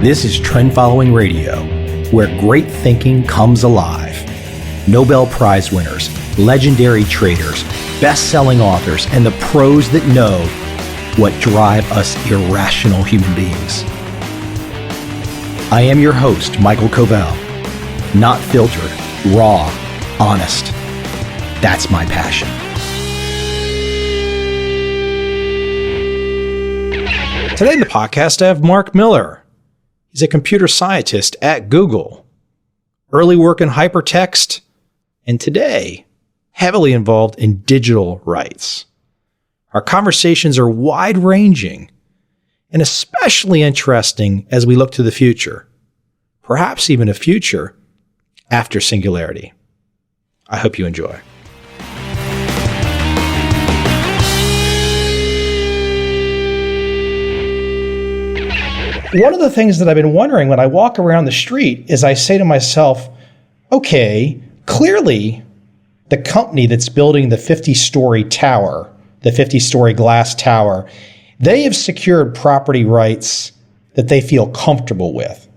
This is Trend Following Radio, where great thinking comes alive. Nobel Prize winners, legendary traders, best-selling authors, and the pros that know what drive us irrational human beings. I am your host, Michael Covel. Not filtered, raw, honest. That's my passion. Today in the podcast, I have Mark Miller. He's a computer scientist at Google. Early work in hypertext, and today, heavily involved in digital rights. Our conversations are wide-ranging and especially interesting as we look to the future, perhaps even a future after singularity. I hope you enjoy. One of the things that I've been wondering when I walk around the street is I say to myself, okay, clearly the company that's building the 50-story tower, the 50-story glass tower, they have secured property rights that they feel comfortable with.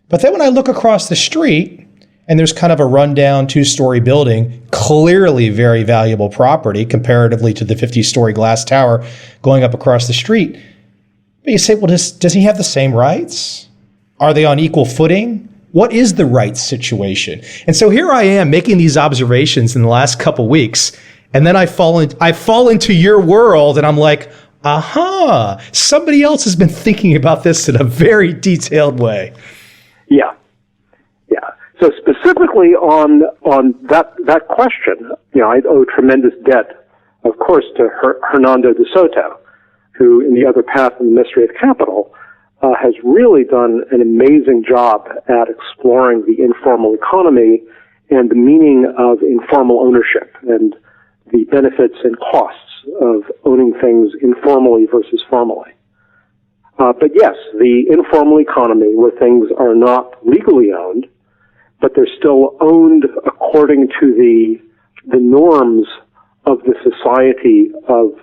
But then when I look across the street and there's kind of a rundown 2-story building, clearly very valuable property comparatively to the 50-story glass tower going up across the street, you say, well, does he have the same rights? Are they on equal footing? What is the rights situation? And so here I am making these observations in the last couple weeks, and then I fall into your world, and I'm like, aha, somebody else has been thinking about this in a very detailed way. Yeah. So specifically on that question, I owe tremendous debt, of course, to Hernando de Soto, who, in The Other Path and the Mystery of Capital, has really done an amazing job at exploring the informal economy and the meaning of informal ownership and the benefits and costs of owning things informally versus formally. But yes, the informal economy where things are not legally owned, but they're still owned according to the norms of the society of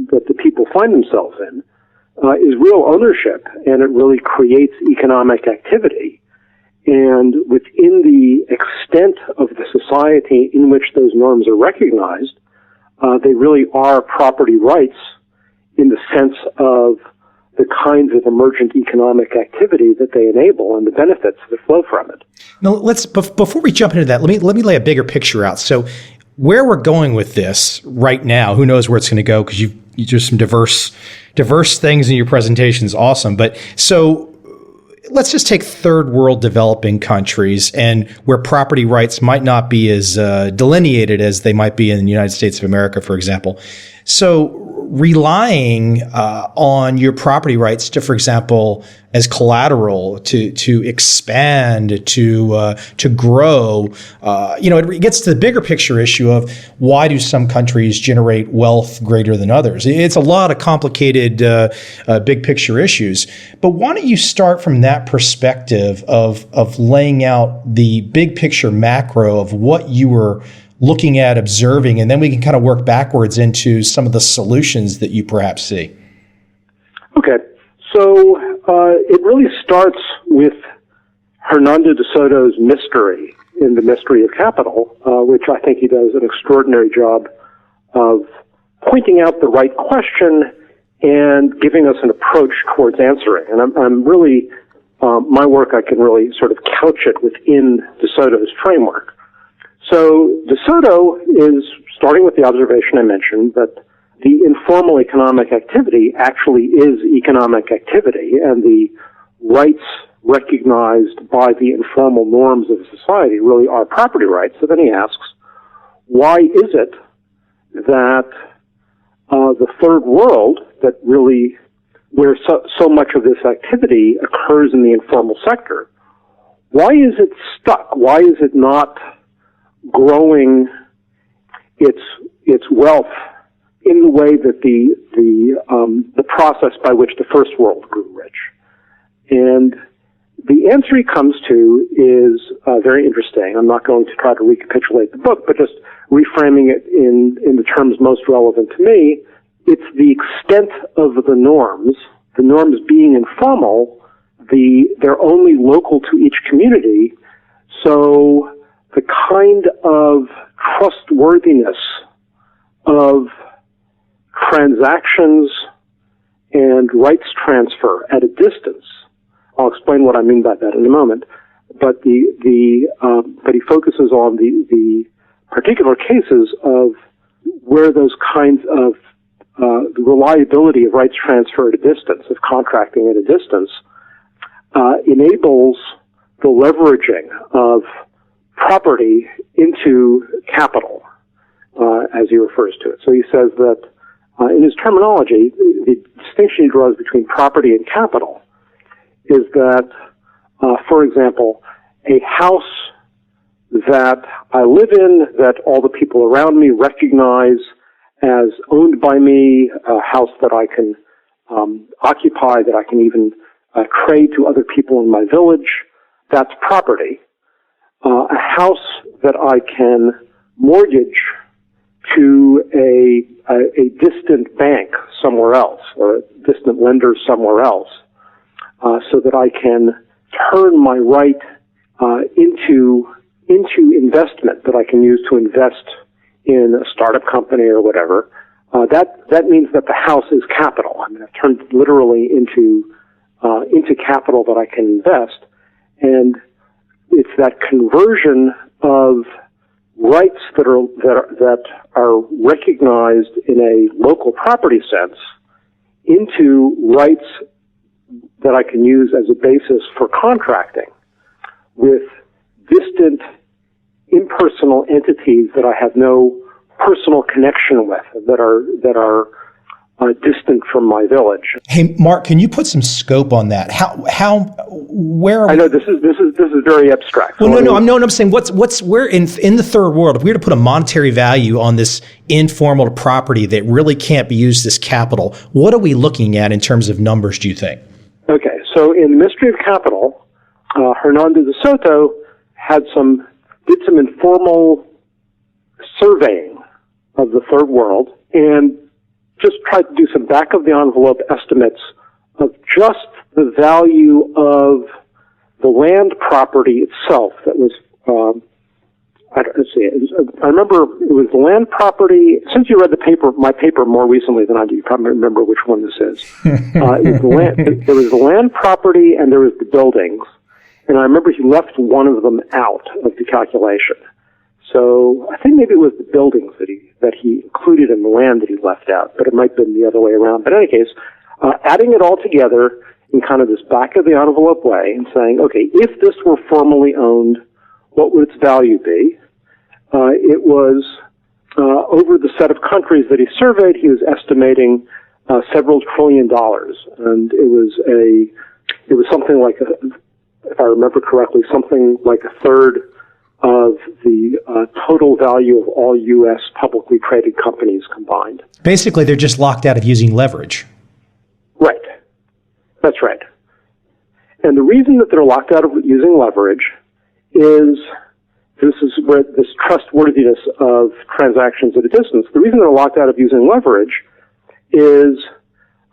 that the people find themselves in, is real ownership, and it really creates economic activity. And within the extent of the society in which those norms are recognized, they really are property rights in the sense of the kinds of emergent economic activity that they enable and the benefits that flow from it. Now, before we jump into that, let me lay a bigger picture out. So where we're going with this right now, who knows where it's going to go, because you just some diverse things in your presentations. Awesome. But so let's just take third world developing countries and where property rights might not be as delineated as they might be in the United States of America, for example. So relying on your property rights to, for example, as collateral to expand, to grow, it gets to the bigger picture issue of why do some countries generate wealth greater than others? It's a lot of complicated big picture issues. But why don't you start from that perspective of laying out the big picture macro of what you were looking at, observing, and then we can kind of work backwards into some of the solutions that you perhaps see. Okay. So it really starts with Hernando de Soto's mystery in The Mystery of Capital, which I think he does an extraordinary job of pointing out the right question and giving us an approach towards answering. And I'm really, my work, I can really sort of couch it within de Soto's framework. So de Soto is starting with the observation I mentioned that the informal economic activity actually is economic activity, and the rights recognized by the informal norms of society really are property rights. So then he asks, why is it that the third world, that really where so much of this activity occurs in the informal sector, why is it stuck? Why is it not growing its wealth in the way that the process by which the first world grew rich? And the answer he comes to is very interesting. I'm not going to try to recapitulate the book, but just reframing it in the terms most relevant to me. It's the extent of the norms being informal, they're only local to each community. So the kind of trustworthiness of transactions and rights transfer at a distance. I'll explain what I mean by that in a moment. But but he focuses on the particular cases of where those kinds of the reliability of rights transfer at a distance, of contracting at a distance, enables the leveraging of property into capital, as he refers to it. So he says that in his terminology, the distinction he draws between property and capital is that, for example, a house that I live in, that all the people around me recognize as owned by me, a house that I can occupy, that I can even trade to other people in my village, that's property. A house that I can mortgage to a distant bank somewhere else, or a distant lender somewhere else, so that I can turn my right into investment that I can use to invest in a startup company or whatever. That means that the house is capital. I mean, I've turned it literally into capital that I can invest, and it's that conversion of rights that are recognized in a local property sense into rights that I can use as a basis for contracting with distant, impersonal entities that I have no personal connection with, that are distant from my village. Hey, Mark, can you put some scope on that? Where? I know this is very abstract. Well, I'm saying where in the third world, if we were to put a monetary value on this informal property that really can't be used as capital, what are we looking at in terms of numbers, do you think? Okay, so in The Mystery of Capital, Hernando de Soto did some informal surveying of the third world and just tried to do some back-of-the-envelope estimates of just the value of the land property itself that was, I remember it was the land property. Since you read my paper more recently than I do, you probably remember which one this is. There was the land property and there was the buildings. And I remember he left one of them out of the calculation. So I think maybe it was the buildings that he included in the land that he left out, but it might have been the other way around. But in any case, adding it all together in kind of this back-of-the-envelope way and saying, okay, if this were formally owned, what would its value be? It was, over the set of countries that he surveyed, he was estimating several $1 trillion. And it was something like, if I remember correctly, something like a third of the total value of all U.S. publicly traded companies combined. Basically, they're just locked out of using leverage. Right. That's right. And the reason that they're locked out of using leverage is, this is where this trustworthiness of transactions at a distance, the reason they're locked out of using leverage is,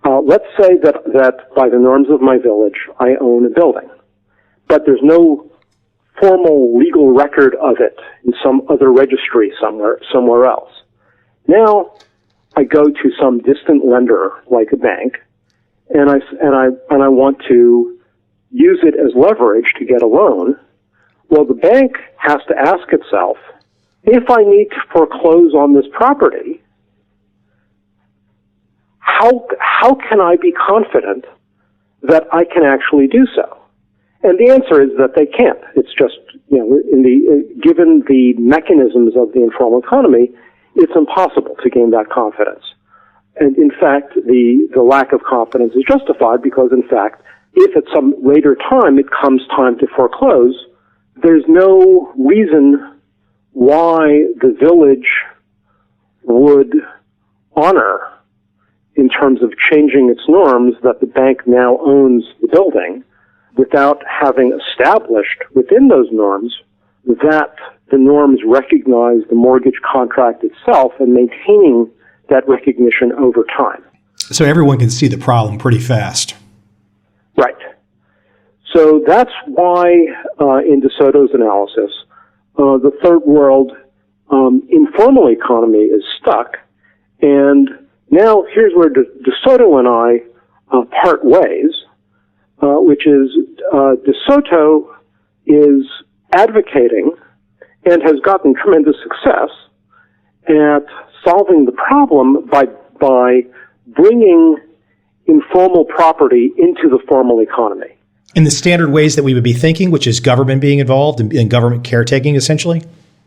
let's say that by the norms of my village, I own a building, but there's no formal legal record of it in some other registry somewhere else. Now, I go to some distant lender like a bank, and I want to use it as leverage to get a loan. Well, the bank has to ask itself, if I need to foreclose on this property, how can I be confident that I can actually do so? And the answer is that they can't. It's just, given the mechanisms of the informal economy, it's impossible to gain that confidence. And in fact, the lack of confidence is justified because, in fact, if at some later time it comes time to foreclose, there's no reason why the village would honor, in terms of changing its norms, that the bank now owns the building, without having established within those norms that the norms recognize the mortgage contract itself and maintaining that recognition over time. So everyone can see the problem pretty fast. Right. So that's why, in De Soto's analysis, the third world informal economy is stuck. And now here's where De Soto and I part ways, which is De Soto is advocating and has gotten tremendous success at solving the problem by bringing informal property into the formal economy. In the standard ways that we would be thinking, which is government being involved and government caretaking, essentially?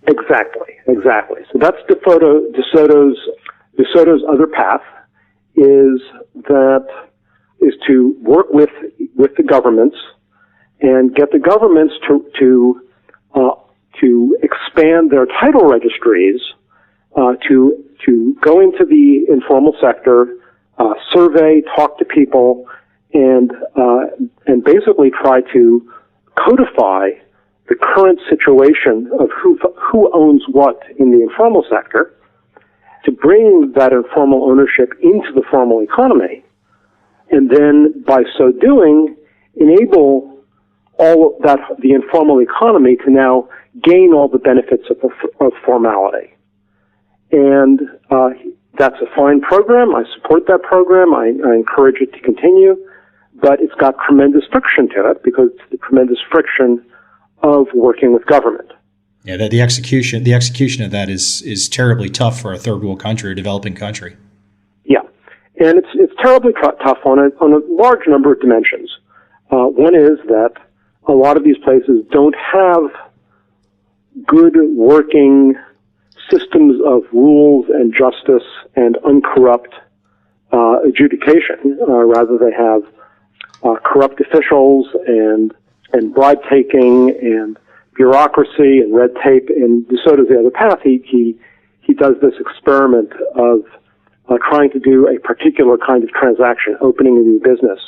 Exactly. So that's De Soto's other path is to work with the governments and get the governments to expand their title registries, to go into the informal sector, survey, talk to people, and basically try to codify the current situation of who owns what in the informal sector, to bring that informal ownership into the formal economy, and then by so doing, enable all that the informal economy to now gain all the benefits of formality. And that's a fine program. I support that program. I encourage it to continue, but it's got tremendous friction to it because it's the tremendous friction of working with government. Yeah, the execution of that is terribly tough for a third world country, a developing country. Yeah, and it's terribly tough on a large number of dimensions. One is that a lot of these places don't have good working systems of rules and justice and uncorrupt adjudication. Rather, they have corrupt officials and bribe taking and bureaucracy and red tape. And De Soto's the other path. He does this experiment of trying to do a particular kind of transaction, opening a new business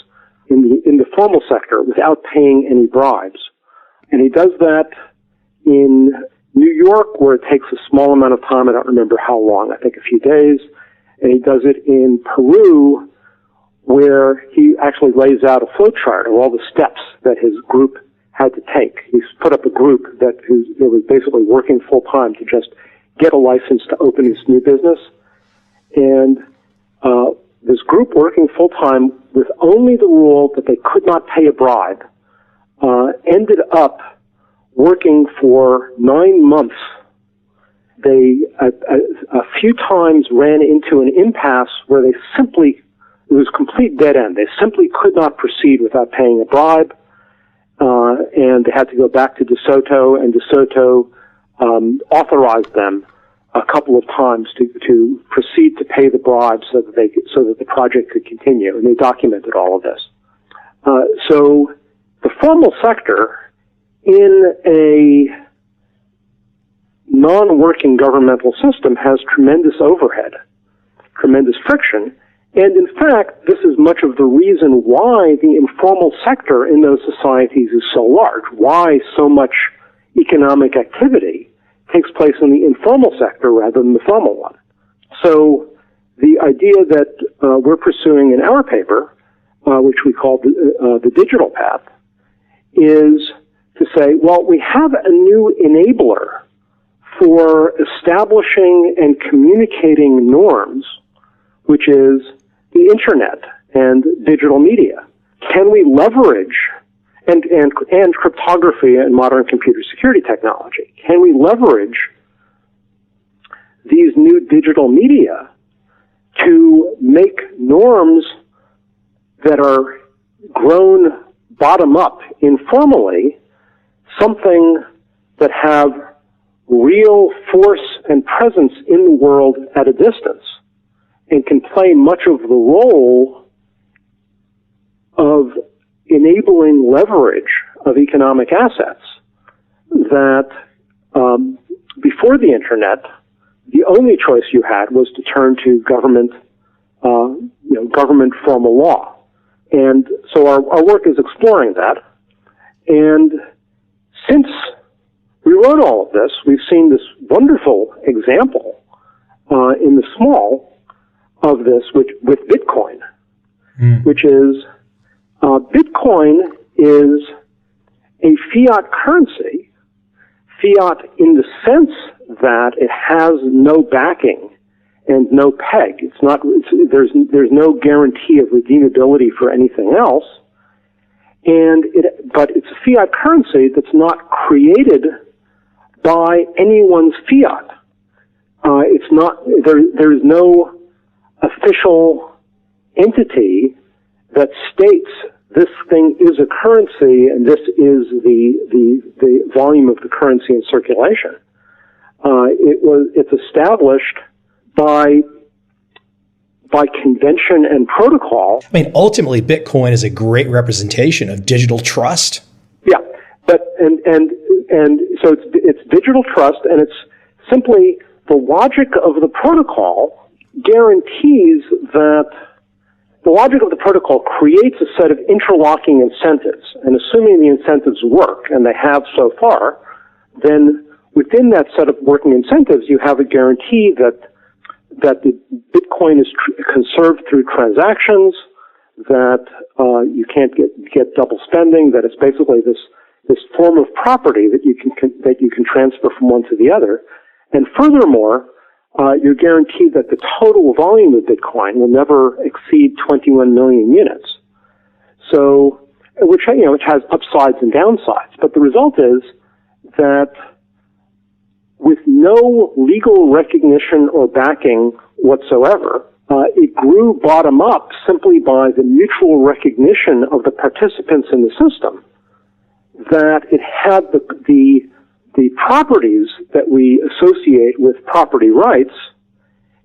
in the formal sector without paying any bribes. And he does that in New York, where it takes a small amount of time. I don't remember how long. I think a few days. And he does it in Peru, where he actually lays out a flowchart of all the steps that his group had to take. He's put up a group that was basically working full time to just get a license to open this new business. And this group working full time with only the rule that they could not pay a bribe ended up working for 9 months. They a few times ran into an impasse where it was complete dead end. They simply could not proceed without paying a bribe, and they had to go back to De Soto, and De Soto authorized them a couple of times to proceed to pay the bribe so that the project could continue, and they documented all of this. So the formal sector in a non-working governmental system has tremendous overhead, tremendous friction, and in fact, this is much of the reason why the informal sector in those societies is so large, why so much economic activity takes place in the informal sector rather than the formal one. So the idea that we're pursuing in our paper, which we call the digital path, is to say, well, we have a new enabler for establishing and communicating norms, which is the internet and digital media. Can we leverage and cryptography and modern computer security technology? Can we leverage these new digital media to make norms that are grown bottom up informally something that have real force and presence in the world at a distance and can play much of the role of enabling leverage of economic assets that before the internet, the only choice you had was to turn to government formal law. And so our work is exploring that. And since we wrote all of this, we've seen this wonderful example in the small of this with Bitcoin, which is Bitcoin is a fiat currency, fiat in the sense that it has no backing and no peg. There's no guarantee of redeemability for anything else. But it's a fiat currency that's not created by anyone's fiat. There's no official entity that states this thing is a currency and this is the volume of the currency in circulation. It's established by convention and protocol. I mean, ultimately, Bitcoin is a great representation of digital trust. Yeah, but and so it's digital trust, and it's simply the logic of the protocol guarantees that the logic of the protocol creates a set of interlocking incentives, and assuming the incentives work, and they have so far, then within that set of working incentives, you have a guarantee that the Bitcoin is conserved through transactions, that you can't get double spending, that it's basically this form of property that you can transfer from one to the other, and furthermore, you're guaranteed that the total volume of Bitcoin will never exceed 21 million units. So, which has upsides and downsides, but the result is that with no legal recognition or backing whatsoever, it grew bottom up simply by the mutual recognition of the participants in the system that it had the properties that we associate with property rights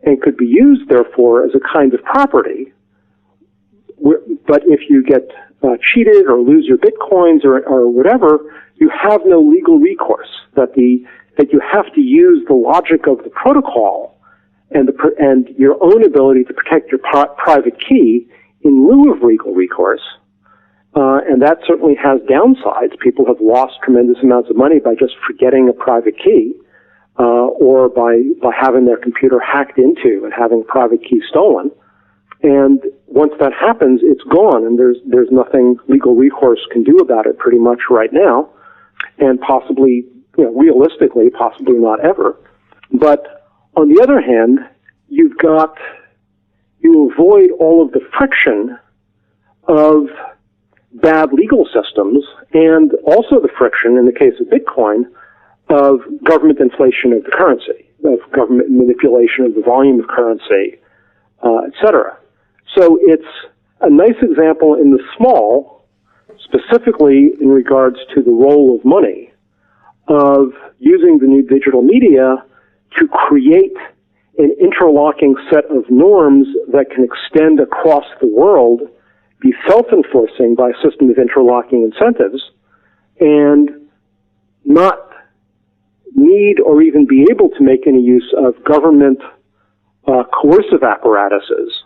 and could be used, therefore, as a kind of property. But if you get cheated or lose your Bitcoins or whatever, you have no legal recourse, that you have to use the logic of the protocol and your own ability to protect your private key in lieu of legal recourse. And that certainly has downsides. People have lost tremendous amounts of money by just forgetting a private key, or by having their computer hacked into and having a private key stolen. And once that happens, it's gone, and there's nothing legal recourse can do about it pretty much right now, and possibly, realistically, possibly not ever. But on the other hand, you avoid all of the friction of bad legal systems, and also the friction, in the case of Bitcoin, of government inflation of the currency, of government manipulation of the volume of currency, etc. So it's a nice example in the small, specifically in regards to the role of money, of using the new digital media to create an interlocking set of norms that can extend across the world, be self-enforcing by a system of interlocking incentives, and not need or even be able to make any use of government coercive apparatuses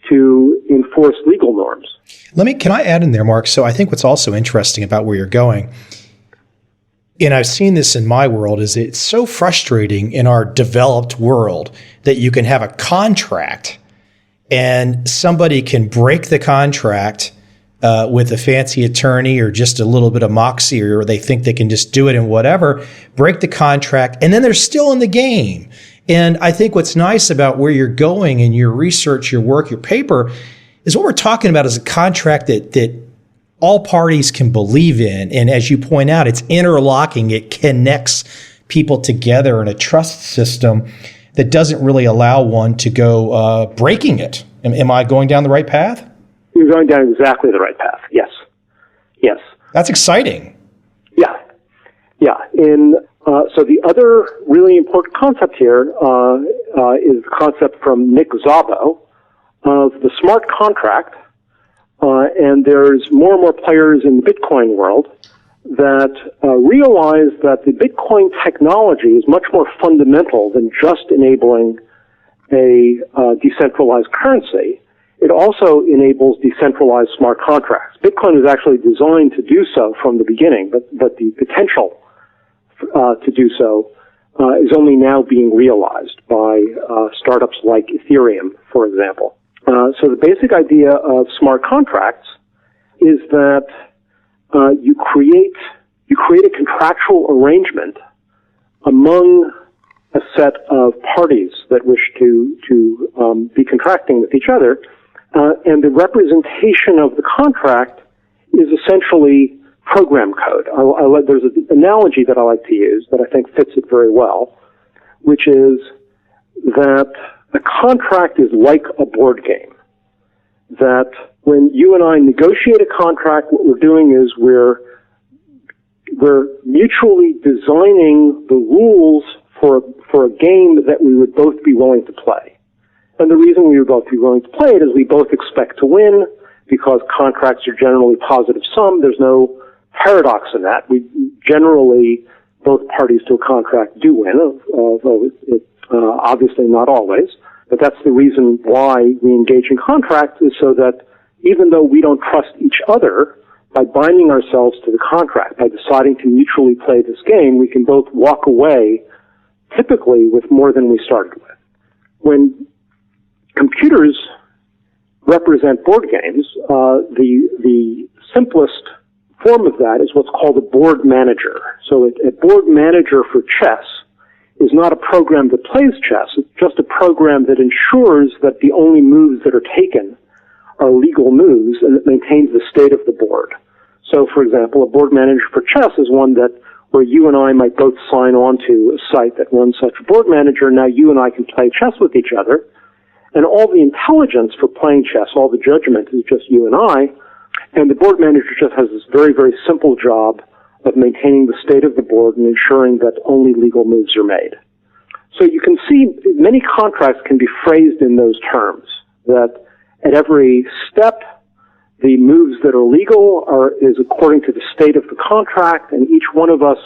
to enforce legal norms. Can I add in there, Mark? So I think what's also interesting about where you're going, and I've seen this in my world, is it's so frustrating in our developed world that you can have a contract and somebody can break the contract with a fancy attorney or just a little bit of moxie, or they think they can just do it and whatever, break the contract, and then they're still in the game. And I think what's nice about where you're going in your research, your work, your paper, is what we're talking about is a contract that all parties can believe in. And as you point out, it's interlocking. It connects people together in a trust system that doesn't really allow one to go breaking it. Am I going down the right path? You're going down exactly the right path, yes. Yes. That's exciting. Yeah. Yeah. So the other really important concept here is the concept from Nick Szabo of the smart contract. And there's more and more players in the Bitcoin world that realize that the Bitcoin technology is much more fundamental than just enabling a decentralized currency. It also enables decentralized smart contracts. Bitcoin was actually designed to do so from the beginning, but the potential to do so is only now being realized by startups like Ethereum, for example. So the basic idea of smart contracts is that you create you create a contractual arrangement among a set of parties that wish to be contracting with each other, and the representation of the contract is essentially program code. There's an analogy that I like to use that I think fits it very well, which is that a contract is like a board game. That when you and I negotiate a contract, what we're doing is we're mutually designing the rules for a game that we would both be willing to play. And the reason we would both be willing to play it is we both expect to win, because contracts are generally positive sum. There's no paradox in that. We generally, both parties to a contract do win, although obviously not always. But that's the reason why we engage in contracts, is so that even though we don't trust each other, by binding ourselves to the contract, by deciding to mutually play this game, we can both walk away typically with more than we started with. When computers represent board games, the simplest form of that is what's called a board manager. So a board manager for chess is not a program that plays chess. It's just a program that ensures that the only moves that are taken are legal moves, and it maintains the state of the board. So, for example, a board manager for chess is one where you and I might both sign on to a site that runs such a board manager. Now you and I can play chess with each other, and all the intelligence for playing chess, all the judgment, is just you and I, and the board manager just has this very, very simple job of maintaining the state of the board and ensuring that only legal moves are made. So you can see many contracts can be phrased in those terms, that at every step, the moves that are legal is according to the state of the contract, and each one of us,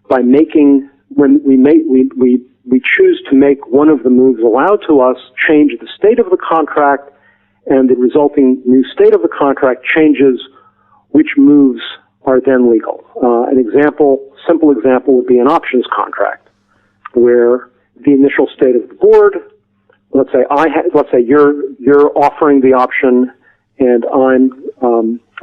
by making, when we choose to make one of the moves allowed to us, change the state of the contract, and the resulting new state of the contract changes which moves are then legal. Simple example would be an options contract, where the initial state of the board, let's say you're offering the option, and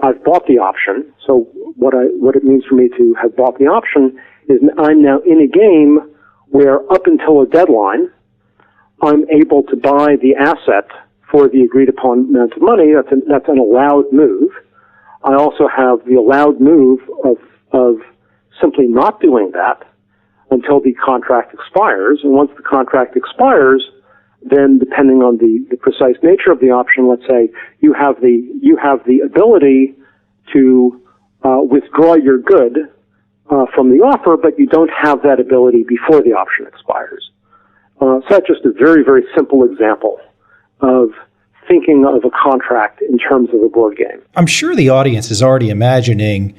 I've bought the option. So what it means for me to have bought the option is I'm now in a game where up until a deadline, I'm able to buy the asset for the agreed upon amount of money. That's an allowed move. I also have the allowed move of simply not doing that until the contract expires. And once the contract expires, then depending on the precise nature of the option, let's say you have the ability to withdraw your good from the offer, but you don't have that ability before the option expires. So that's just a very, very simple example of thinking of a contract in terms of a board game. I'm sure the audience is already imagining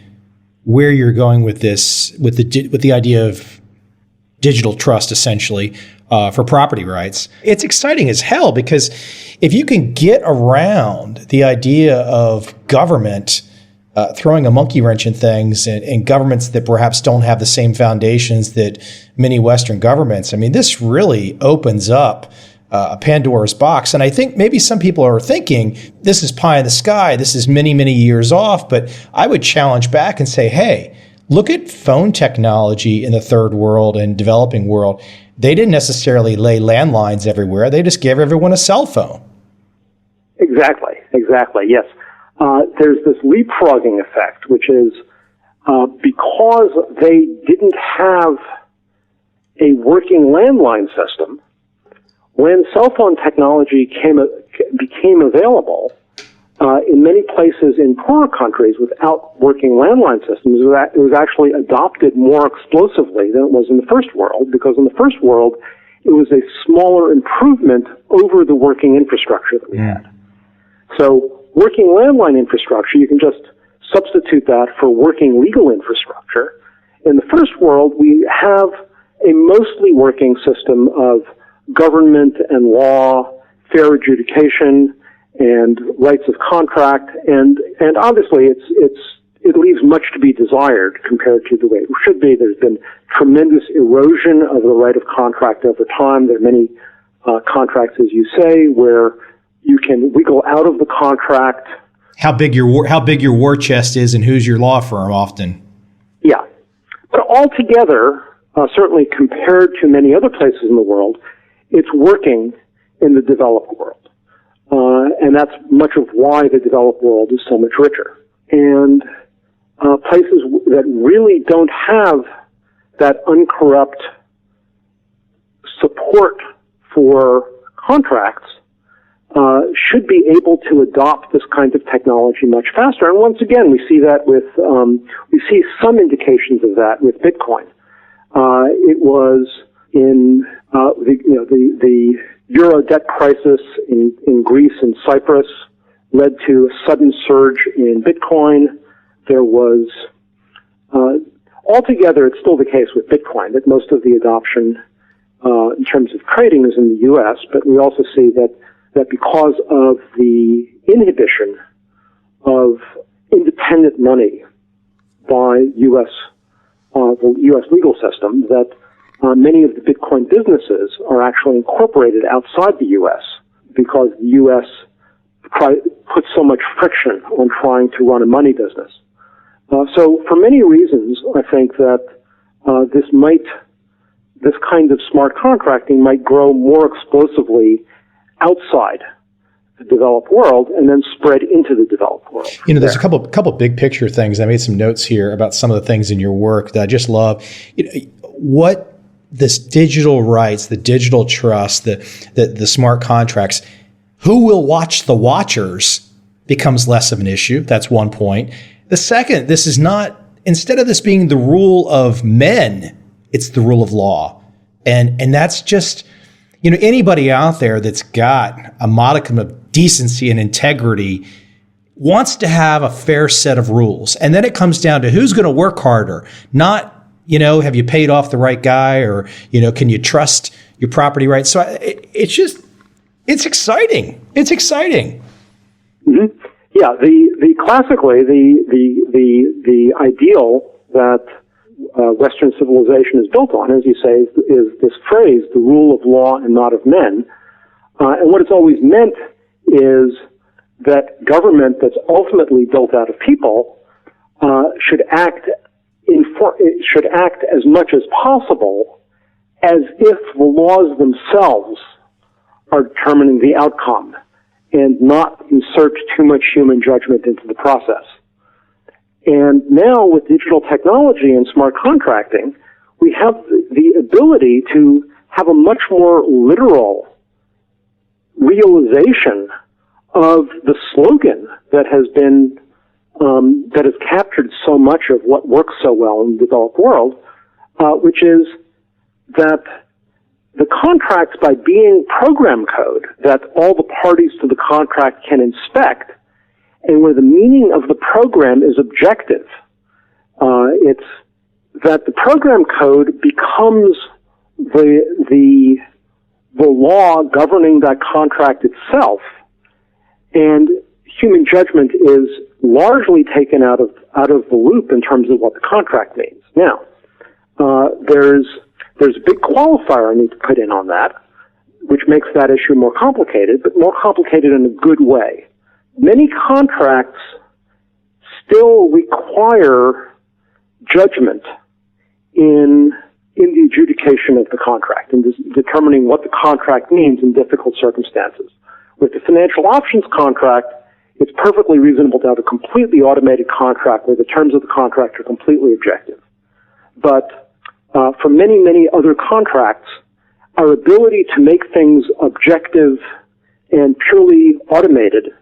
where you're going with this, with the idea of digital trust, essentially, for property rights. It's exciting as hell, because if you can get around the idea of government throwing a monkey wrench in things, and governments that perhaps don't have the same foundations that many Western governments, I mean, this really opens up a Pandora's box. And I think maybe some people are thinking this is pie in the sky, this is many, many years off. But I would challenge back and say, hey, look at phone technology in the third world and developing world. They didn't necessarily lay landlines everywhere. They just gave everyone a cell phone. Exactly, yes. There's this leapfrogging effect, which is because they didn't have a working landline system, when cell phone technology became available, in many places in poorer countries without working landline systems, it was actually adopted more explosively than it was in the first world, because in the first world, it was a smaller improvement over the working infrastructure that we had. So working landline infrastructure, you can just substitute that for working legal infrastructure. In the first world, we have a mostly working system of government and law, fair adjudication, and rights of contract, and obviously it leaves much to be desired compared to the way it should be. There's been tremendous erosion of the right of contract over time. There are many contracts, as you say, where you can wiggle out of the contract. How big your war chest is, and who's your law firm often. Yeah, But altogether, certainly compared to many other places in the world, it's working in the developed world. And that's much of why the developed world is so much richer. And places that really don't have that uncorrupt support for contracts should be able to adopt this kind of technology much faster. And once again, we see that with we see some indications of that with Bitcoin. It was in the euro debt crisis in Greece and Cyprus led to a sudden surge in Bitcoin. There was altogether, it's still the case with Bitcoin that most of the adoption in terms of trading is in the U.S., but we also see that because of the inhibition of independent money by the U.S. legal system, that many of the Bitcoin businesses are actually incorporated outside the U.S. because the U.S. puts so much friction on trying to run a money business. So for many reasons, I think that this kind of smart contracting might grow more explosively outside the developed world and then spread into the developed world. There's a couple big picture things. I made some notes here about some of the things in your work that I just love. What this digital rights, the digital trust, the smart contracts, who will watch the watchers becomes less of an issue. That's one point. The second, this is not, instead of this being the rule of men, it's the rule of law. And that's just, anybody out there that's got a modicum of decency and integrity wants to have a fair set of rules. And then it comes down to who's going to work harder, not, have you paid off the right guy or, can you trust your property rights? So it's exciting. It's exciting. Mm-hmm. Yeah, classically the ideal that Western civilization is built on, as you say, is this phrase, the rule of law and not of men. And what it's always meant is that government that's ultimately built out of people should act as much as possible as if the laws themselves are determining the outcome and not insert too much human judgment into the process. And now with digital technology and smart contracting, we have the ability to have a much more literal realization of the slogan that has been that has captured so much of what works so well in the developed world, which is that the contracts, by being program code that all the parties to the contract can inspect, and where the meaning of the program is objective, it's that the program code becomes the law governing that contract itself, and human judgment is largely taken out of the loop in terms of what the contract means. Now, there's a big qualifier I need to put in on that, which makes that issue more complicated, but more complicated in a good way. Many contracts still require judgment in the adjudication of the contract and determining what the contract means in difficult circumstances. With the financial options contract, it's perfectly reasonable to have a completely automated contract where the terms of the contract are completely objective. But for many, many other contracts, our ability to make things objective and purely automated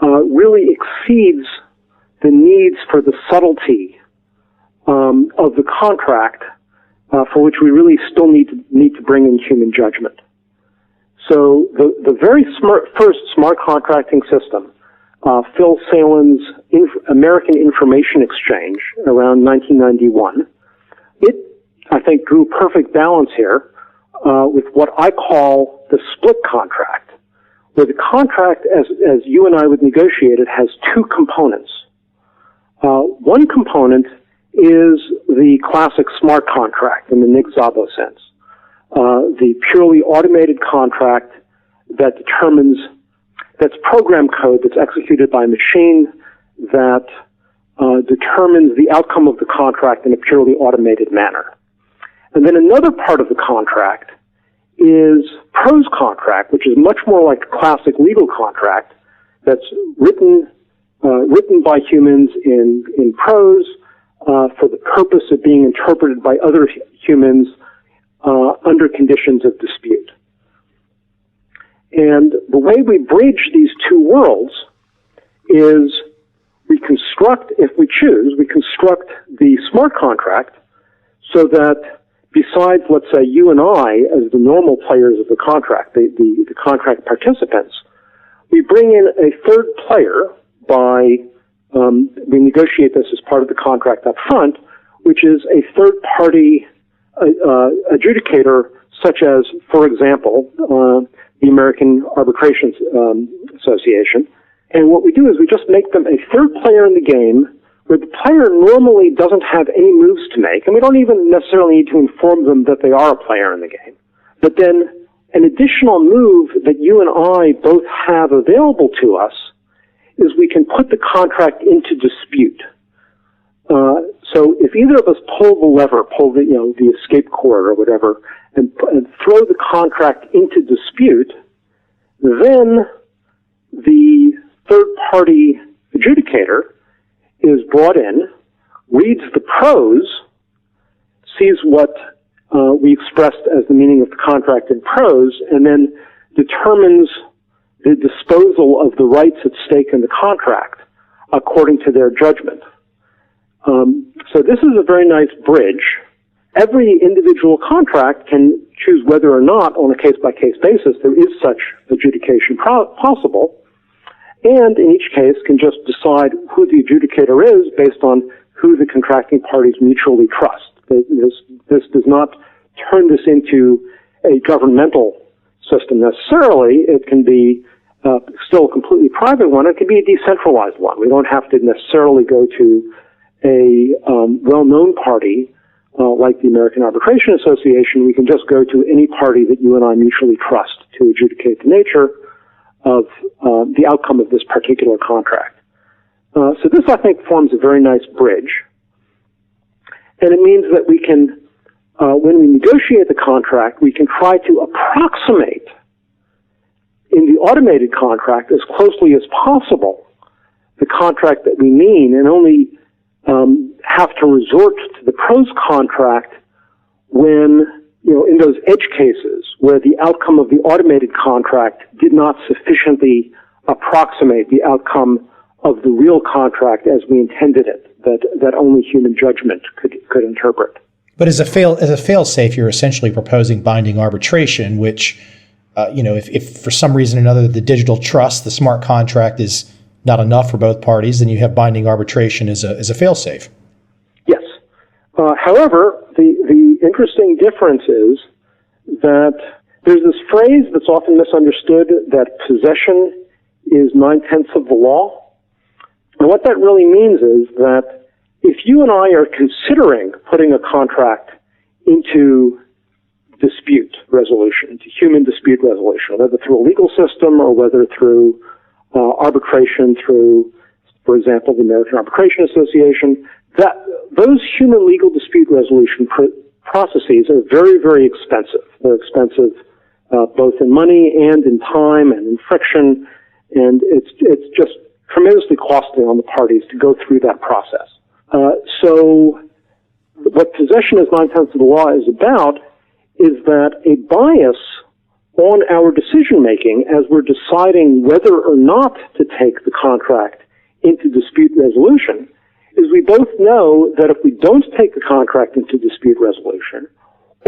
really exceeds the needs for the subtlety of the contract, for which we really still need to bring in human judgment. So the very first smart contracting system, Phil Salen's American Information Exchange around 1991, it, I think, drew perfect balance here with what I call the split contract, where the contract, as you and I would negotiate it, has two components. One component is the classic smart contract in the Nick Szabo sense, the purely automated contract that that's program code that's executed by a machine that determines the outcome of the contract in a purely automated manner. And then another part of the contract is prose contract, which is much more like a classic legal contract that's written by humans in prose for the purpose of being interpreted by other humans under conditions of dispute. And the way we bridge these two worlds is we construct, if we choose, we construct the smart contract so that besides, let's say, you and I as the normal players of the contract, the contract participants, we bring in a third player by, we negotiate this as part of the contract up front, which is a third-party adjudicator, such as, for example, the American Arbitration Association. And what we do is we just make them a third player in the game where the player normally doesn't have any moves to make, and we don't even necessarily need to inform them that they are a player in the game. But then an additional move that you and I both have available to us is we can put the contract into dispute. So if either of us pull the lever, pull the escape cord or whatever, and throw the contract into dispute, then the third-party adjudicator is brought in, reads the prose, sees what we expressed as the meaning of the contract in prose, and then determines the disposal of the rights at stake in the contract according to their judgment. So this is a very nice bridge. Every individual contract can choose whether or not, on a case-by-case basis, there is such adjudication possible, and in each case can just decide who the adjudicator is based on who the contracting parties mutually trust. This does not turn this into a governmental system necessarily. It can be still a completely private one. It can be a decentralized one. We don't have to necessarily go to a well-known party like the American Arbitration Association. We can just go to any party that you and I mutually trust to adjudicate the nature of the outcome of this particular contract. So this, I think, forms a very nice bridge. And it means that we can, when we negotiate the contract, we can try to approximate in the automated contract as closely as possible the contract that we mean, and only have to resort to the prose contract when, in those edge cases where the outcome of the automated contract did not sufficiently approximate the outcome of the real contract as we intended it, that only human judgment could interpret. But as a fail-safe, you're essentially proposing binding arbitration, which, if for some reason or another the digital trust, the smart contract, is not enough for both parties, then you have binding arbitration as a fail-safe. Yes. However, the interesting difference is that there's this phrase that's often misunderstood that possession is 9/10 of the law. And what that really means is that if you and I are considering putting a contract into dispute resolution, into human dispute resolution, whether through a legal system or whether through arbitration through, for example, the American Arbitration Association, that those human legal dispute resolution processes are very, very expensive. They're expensive both in money and in time and in friction, and it's just tremendously costly on the parties to go through that process. So what possession as 9/10 of the law is about is that a bias on our decision-making as we're deciding whether or not to take the contract into dispute resolution is we both know that if we don't take the contract into dispute resolution,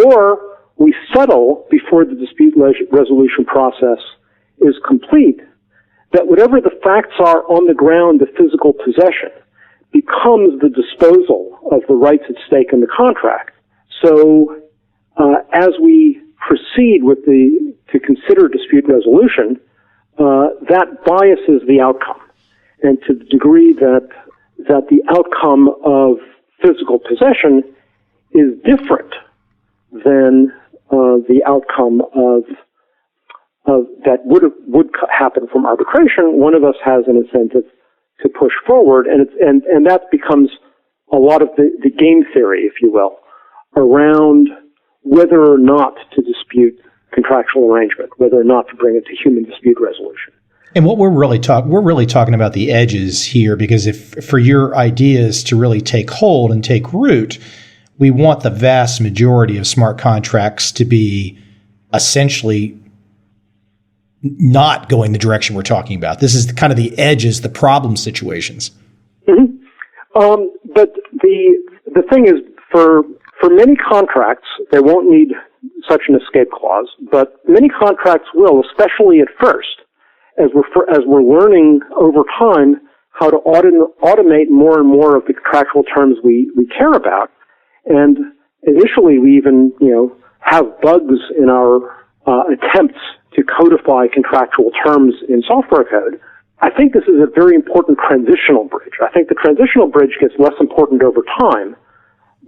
or we settle before the dispute resolution process is complete, that whatever the facts are on the ground of physical possession becomes the disposal of the rights at stake in the contract. So as we proceed to consider dispute resolution, that biases the outcome. And to the degree that the outcome of physical possession is different than the outcome of that would happen from arbitration, one of us has an incentive to push forward, and that becomes a lot of the game theory, if you will, around whether or not to dispute contractual arrangement, whether or not to bring it to human dispute resolution. And what we're really talking about the edges here, because if for your ideas to really take hold and take root, we want the vast majority of smart contracts to be essentially not going the direction we're talking about. This is kind of the edges, the problem situations. Mm-hmm. But the thing is, for many contracts, they won't need such an escape clause, but many contracts will, especially at first, as we're learning over time how to automate more and more of the contractual terms we care about. And initially, we even have bugs in our attempts to codify contractual terms in software code. I think this is a very important transitional bridge. I think the transitional bridge gets less important over time,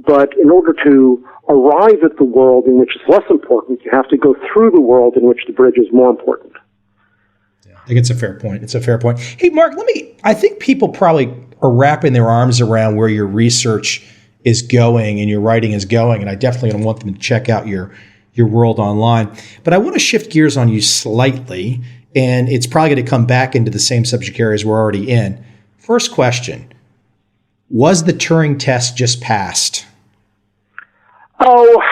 but in order to arrive at the world in which it's less important, you have to go through the world in which the bridge is more important. I think it's a fair point. It's a fair point. Hey, Mark, I think people probably are wrapping their arms around where your research is going and your writing is going, and I definitely want them to check out your world online. But I want to shift gears on you slightly, and it's probably going to come back into the same subject areas we're already in. First question, was the Turing test just passed? Oh.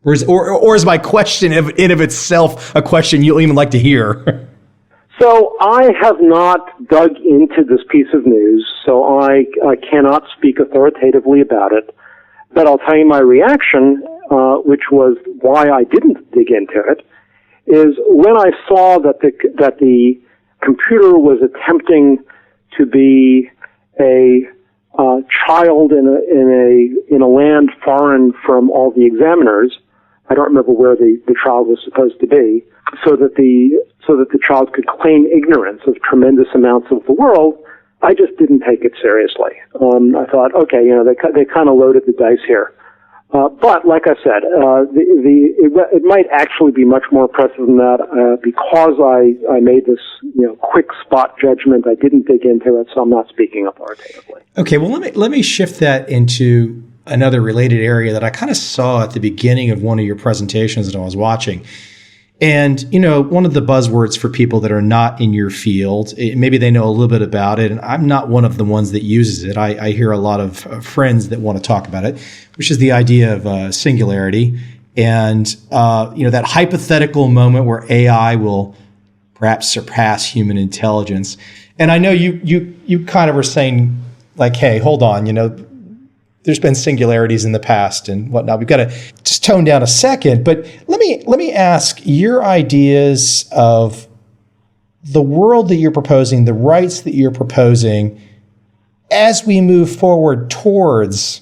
Or is my question in of itself a question you'll even like to hear? So I have not dug into this piece of news, so I cannot speak authoritatively about it. But I'll tell you my reaction, which was why I didn't dig into it, is when I saw that the computer was attempting to be a child in a land foreign from all the examiners. I don't remember where the child was supposed to be, so that the child could claim ignorance of tremendous amounts of the world. I just didn't take it seriously. I thought, okay, they kind of loaded the dice here. But like I said, it might actually be much more impressive than that. Because I made this quick spot judgment, I didn't dig into it, so I'm not speaking authoritatively. Okay, well let me shift that into another related area that I kind of saw at the beginning of one of your presentations that I was watching. And, one of the buzzwords for people that are not in your field, maybe they know a little bit about it, and I'm not one of the ones that uses it. I hear a lot of friends that want to talk about it, which is the idea of singularity and, that hypothetical moment where AI will perhaps surpass human intelligence. And I know you kind of are saying, like, hey, hold on, there's been singularities in the past and whatnot. We've got to just tone down a second. But let me ask your ideas of the world that you're proposing, the rights that you're proposing, as we move forward towards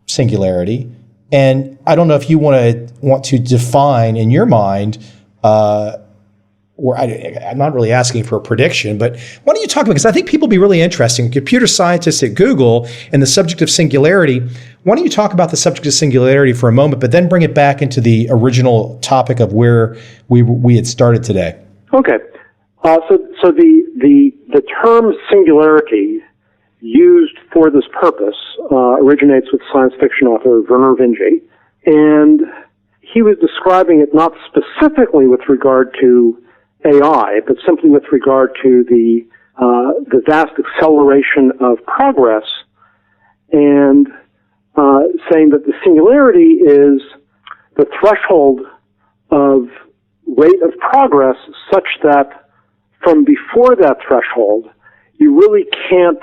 singularity. And I don't know if you want to define in your mind, or I'm not really asking for a prediction, but why don't you talk about, because I think people will be really interested. Computer scientists at Google and the subject of singularity. Why don't you talk about the subject of singularity for a moment, but then bring it back into the original topic of where we had started today? Okay. So the term singularity used for this purpose originates with science fiction author Werner Vinge, and he was describing it not specifically with regard to AI, but simply with regard to the vast acceleration of progress, and saying that the singularity is the threshold of rate of progress such that from before that threshold, you really can't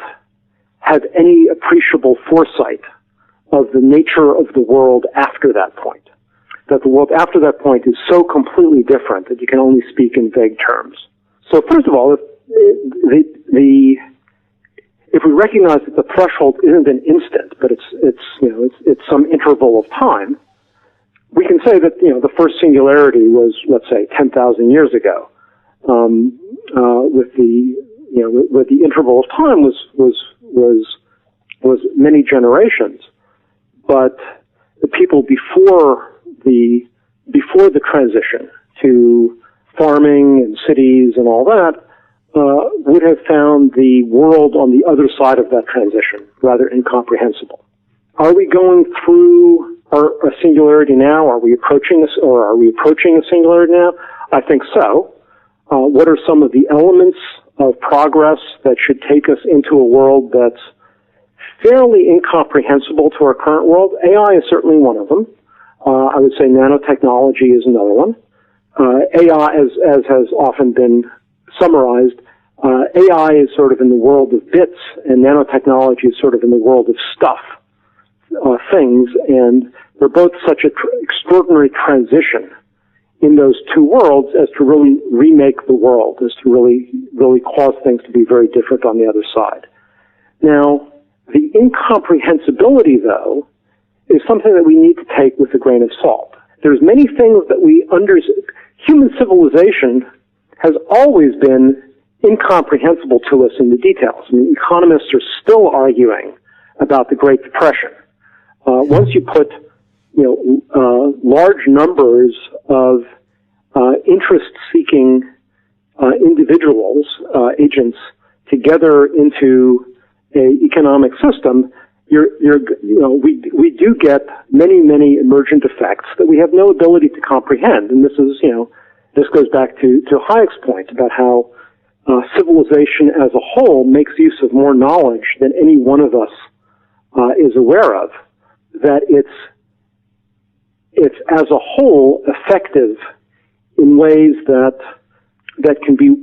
have any appreciable foresight of the nature of the world after that point. That the world after that point is so completely different that you can only speak in vague terms. So first of all, if we recognize that the threshold isn't an instant, but it's some interval of time, we can say that the first singularity was, let's say, 10,000 years ago. With the interval of time was many generations, but the people before the transition to farming and cities and all that would have found the world on the other side of that transition rather incomprehensible. Are we going through a singularity now? Are we approaching this, or are we approaching a singularity now? I think so. What are some of the elements of progress that should take us into a world that's fairly incomprehensible to our current world? AI is certainly one of them. I would say nanotechnology is another one. AI, as has often been summarized, AI is sort of in the world of bits, and nanotechnology is sort of in the world of stuff, things, and they're both such an extraordinary transition in those two worlds as to really remake the world, as to really cause things to be very different on the other side. Now, the incomprehensibility, though, is something that we need to take with a grain of salt. There's many things that human civilization has always been incomprehensible to us in the details. I mean, economists are still arguing about the Great Depression. Once you put, large numbers of interest-seeking individuals, agents, together into an economic system, we do get many emergent effects that we have no ability to comprehend. And this is, this goes back to Hayek's point about how civilization as a whole makes use of more knowledge than any one of us is aware of. That it's as a whole effective in ways that can be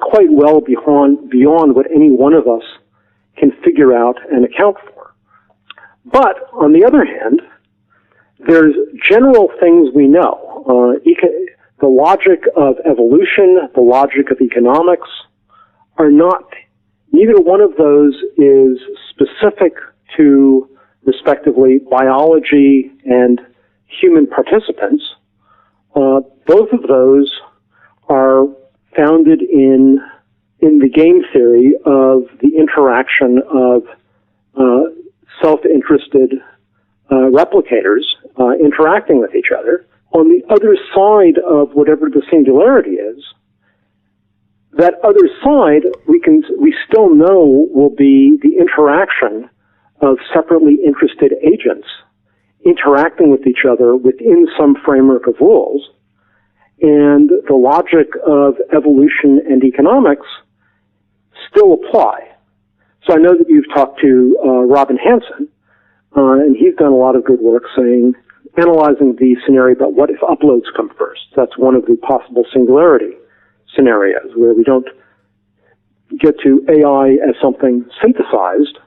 quite well beyond what any one of us can figure out and account for. But on the other hand, there's general things we know. The logic of evolution, the logic of economics neither one of those is specific to, respectively, biology and human participants. Both of those are founded in the game theory of the interaction of self-interested replicators interacting with each other. On the other side of whatever the singularity is, that other side we still know will be the interaction of separately interested agents interacting with each other within some framework of rules. And the logic of evolution and economics still apply. So I know that you've talked to Robin Hanson, and he's done a lot of good work analyzing the scenario about what if uploads come first. That's one of the possible singularity scenarios where we don't get to AI as something synthesized.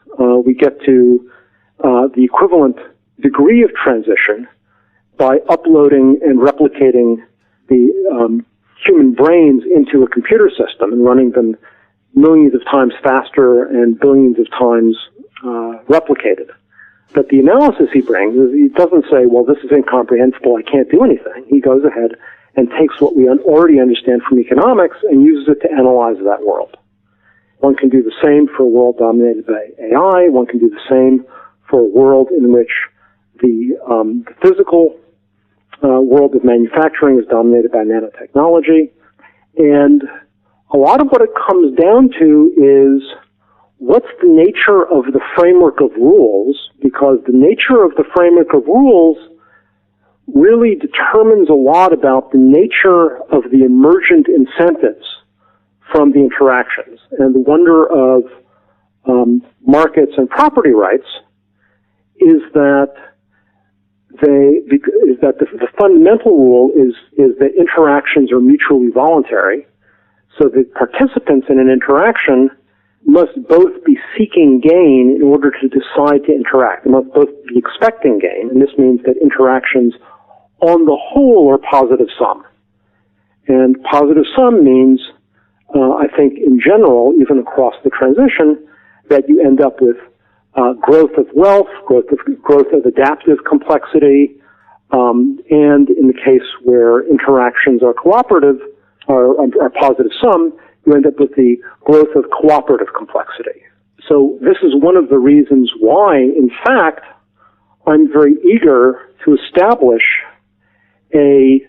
We get to the equivalent degree of transition by uploading and replicating the human brains into a computer system and running them millions of times faster and billions of times replicated. But the analysis he brings is he doesn't say, well, this is incomprehensible, I can't do anything. He goes ahead and takes what we already understand from economics and uses it to analyze that world. One can do the same for a world dominated by AI. One can do the same for a world in which the physical world of manufacturing is dominated by nanotechnology. And a lot of what it comes down to is what's the nature of the framework of rules, because the nature of the framework of rules really determines a lot about the nature of the emergent incentives from the interactions. And the wonder of markets and property rights is that the fundamental rule is that interactions are mutually voluntary, so that participants in an interaction must both be seeking gain in order to decide to interact. They must both be expecting gain, and this means that interactions on the whole are positive sum. And positive sum means, I think in general, even across the transition, that you end up with growth of wealth, growth of adaptive complexity, and in the case where interactions are cooperative, are positive sum, you end up with the growth of cooperative complexity. So this is one of the reasons why, in fact, I'm very eager to establish a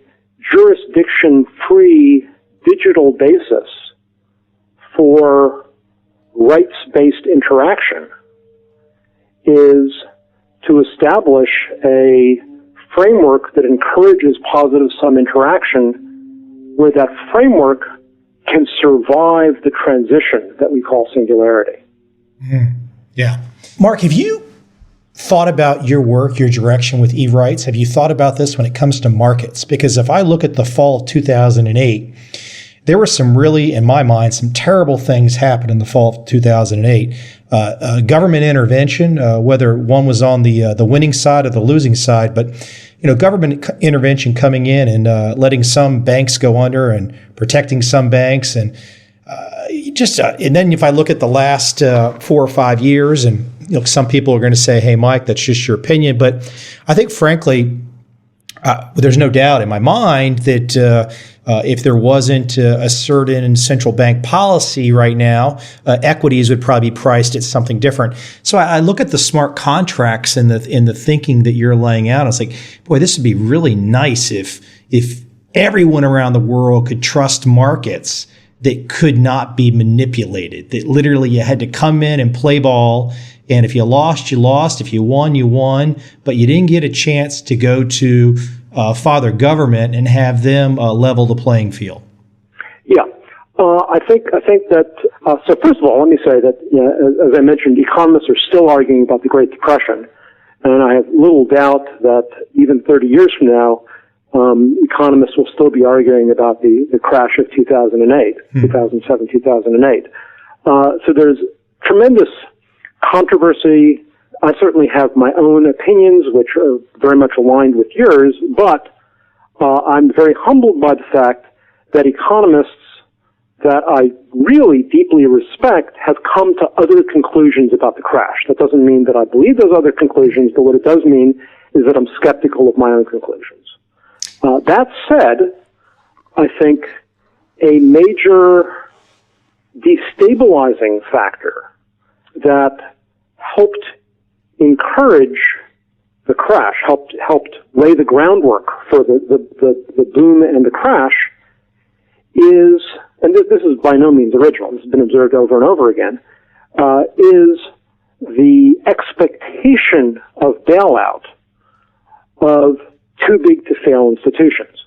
jurisdiction-free digital basis for rights-based interaction is to establish a framework that encourages positive sum interaction where that framework can survive the transition that we call singularity. Yeah. Mark, have you thought about your work, your direction with e-rights? Have you thought about this when it comes to markets? Because if I look at the fall of 2008, there were some really, in my mind, some terrible things happened in the fall of 2008. Government intervention, whether one was on the winning side or the losing side, but government intervention coming in and letting some banks go under and protecting some banks, and and then if I look at the last 4 or 5 years, and some people are going to say, "Hey, Mike, that's just your opinion," but I think, frankly, there's no doubt in my mind that if there wasn't a certain central bank policy right now, equities would probably be priced at something different. So I look at the smart contracts and the thinking that you're laying out. I was like, boy, this would be really nice if everyone around the world could trust markets that could not be manipulated, that literally you had to come in and play ball. And if you lost, you lost. If you won, you won. But you didn't get a chance to go to father government and have them level the playing field. Yeah. I think that, so first of all, let me say that, as I mentioned, economists are still arguing about the Great Depression. And I have little doubt that even 30 years from now, economists will still be arguing about the crash of 2008, 2007, 2008. So there's tremendous controversy. I certainly have my own opinions, which are very much aligned with yours, but I'm very humbled by the fact that economists that I really deeply respect have come to other conclusions about the crash. That doesn't mean that I believe those other conclusions, but what it does mean is that I'm skeptical of my own conclusions. That said, I think a major destabilizing factor that helped encourage the crash, helped lay the groundwork for the boom and the crash is, and this is by no means original, this has been observed over and over again, is the expectation of bailout of too big to fail institutions.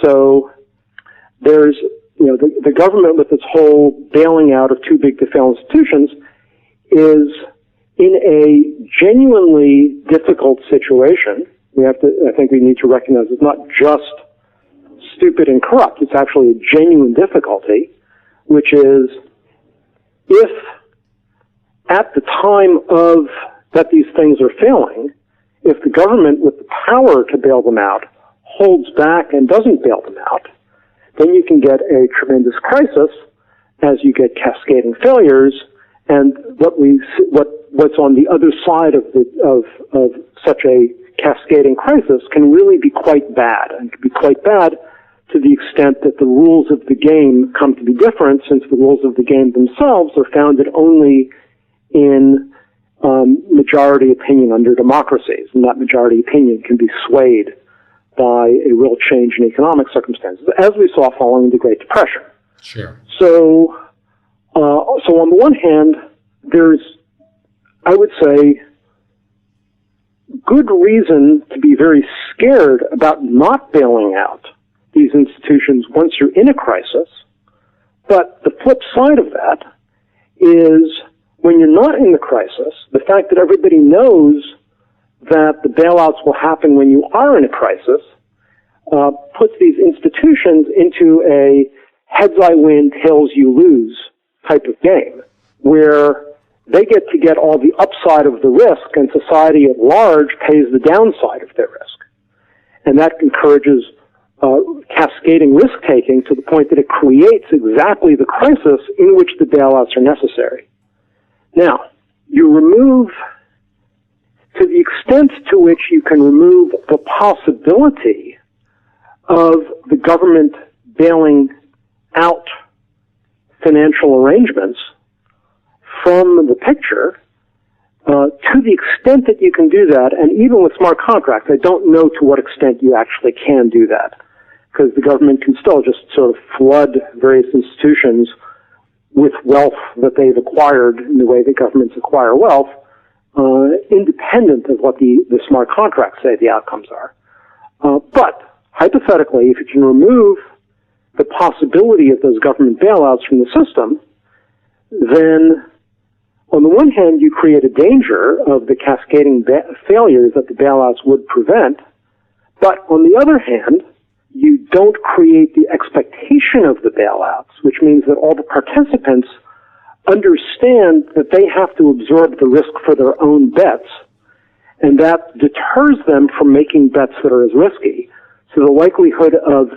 So there's, the government with its whole bailing out of too big to fail institutions is in a genuinely difficult situation. I think we need to recognize it's not just stupid and corrupt. It's actually a genuine difficulty, which is if at the time that these things are failing, if the government with the power to bail them out holds back and doesn't bail them out, then you can get a tremendous crisis as you get cascading failures. And what's on the other side of such a cascading crisis can really be quite bad, and can be quite bad to the extent that the rules of the game come to be different, since the rules of the game themselves are founded only in majority opinion under democracies, and that majority opinion can be swayed by a real change in economic circumstances, as we saw following the Great Depression. Sure. So on the one hand, there's, I would say, good reason to be very scared about not bailing out these institutions once you're in a crisis. But the flip side of that is when you're not in the crisis, the fact that everybody knows that the bailouts will happen when you are in a crisis puts these institutions into a heads I win, tails you lose type of game, where they get all the upside of the risk, and society at large pays the downside of their risk. And that encourages cascading risk-taking to the point that it creates exactly the crisis in which the bailouts are necessary. Now, you remove, to the extent to which you can remove the possibility of the government bailing out financial arrangements from the picture, to the extent that you can do that, and even with smart contracts, I don't know to what extent you actually can do that, because the government can still just sort of flood various institutions with wealth that they've acquired in the way that governments acquire wealth, independent of what the smart contracts say the outcomes are. But hypothetically, if you can remove the possibility of those government bailouts from the system, then on the one hand, you create a danger of the cascading failures that the bailouts would prevent, but on the other hand, you don't create the expectation of the bailouts, which means that all the participants understand that they have to absorb the risk for their own bets, and that deters them from making bets that are as risky. So the likelihood of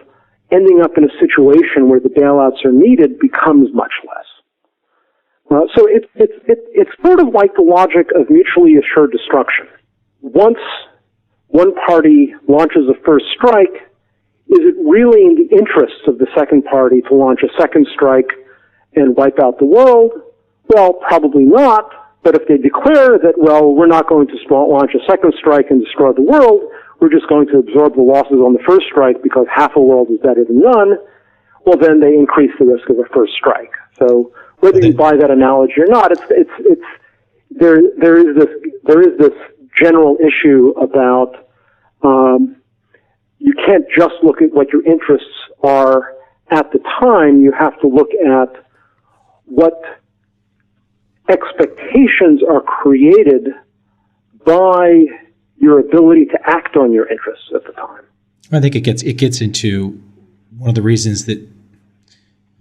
ending up in a situation where the bailouts are needed becomes much less. So it's sort of like the logic of mutually assured destruction. Once one party launches a first strike, is it really in the interests of the second party to launch a second strike and wipe out the world? Well, probably not. But if they declare that, well, we're not going to launch a second strike and destroy the world, we're just going to absorb the losses on the first strike because half a world is better than none, well, then they increase the risk of a first strike. So whether you buy that analogy or not, there is this general issue about you can't just look at what your interests are at the time. You have to look at what expectations are created by your ability to act on your interests at the time. I think it gets into one of the reasons that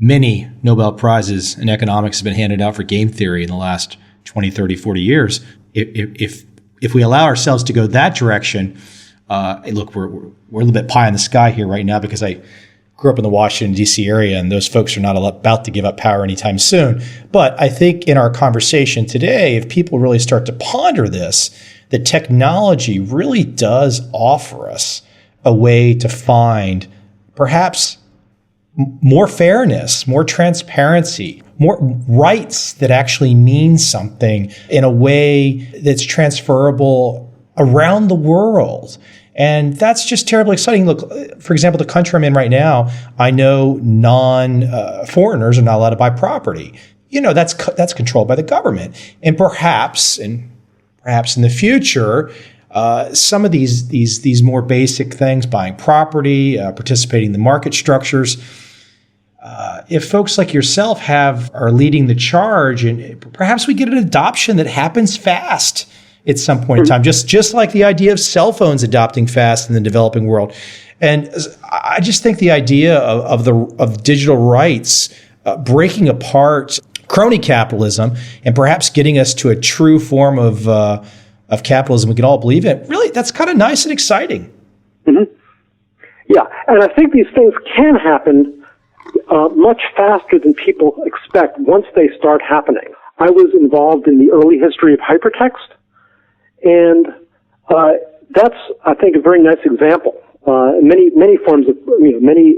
many Nobel Prizes in economics have been handed out for game theory in the last 20, 30, 40 years. If we allow ourselves to go that direction, look, we're a little bit pie in the sky here right now because I grew up in the Washington, D.C. area, and those folks are not about to give up power anytime soon. But I think in our conversation today, if people really start to ponder this, that technology really does offer us a way to find perhaps more fairness, more transparency, more rights that actually mean something in a way that's transferable around the world. And that's just terribly exciting. Look, for example, the country I'm in right now, I know foreigners are not allowed to buy property. That's controlled by the government. And perhaps in the future, some of these more basic things, buying property, participating in the market structures, if folks like yourself are leading the charge, and perhaps we get an adoption that happens fast at some point in time, just like the idea of cell phones adopting fast in the developing world. And I just think the idea of digital rights breaking apart crony capitalism and perhaps getting us to a true form of capitalism we can all believe in, really, that's kind of nice and exciting. Mm-hmm. Yeah, and I think these things can happen much faster than people expect once they start happening. I was involved in the early history of hypertext, and that's, I think, a very nice example. Many forms of, many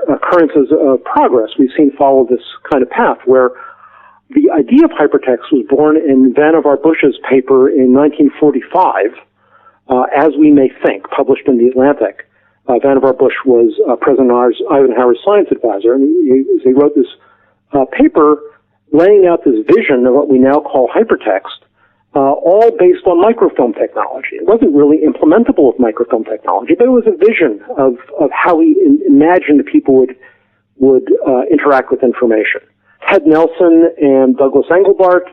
occurrences of progress we've seen follow this kind of path, where the idea of hypertext was born in Vannevar Bush's paper in 1945, As We May Think, published in The Atlantic. Vannevar Bush was President Eisenhower's science advisor, and he wrote this paper laying out this vision of what we now call hypertext, all based on microfilm technology. It wasn't really implementable with microfilm technology, but it was a vision of how he imagined people would interact with information. Ted Nelson and Douglas Engelbart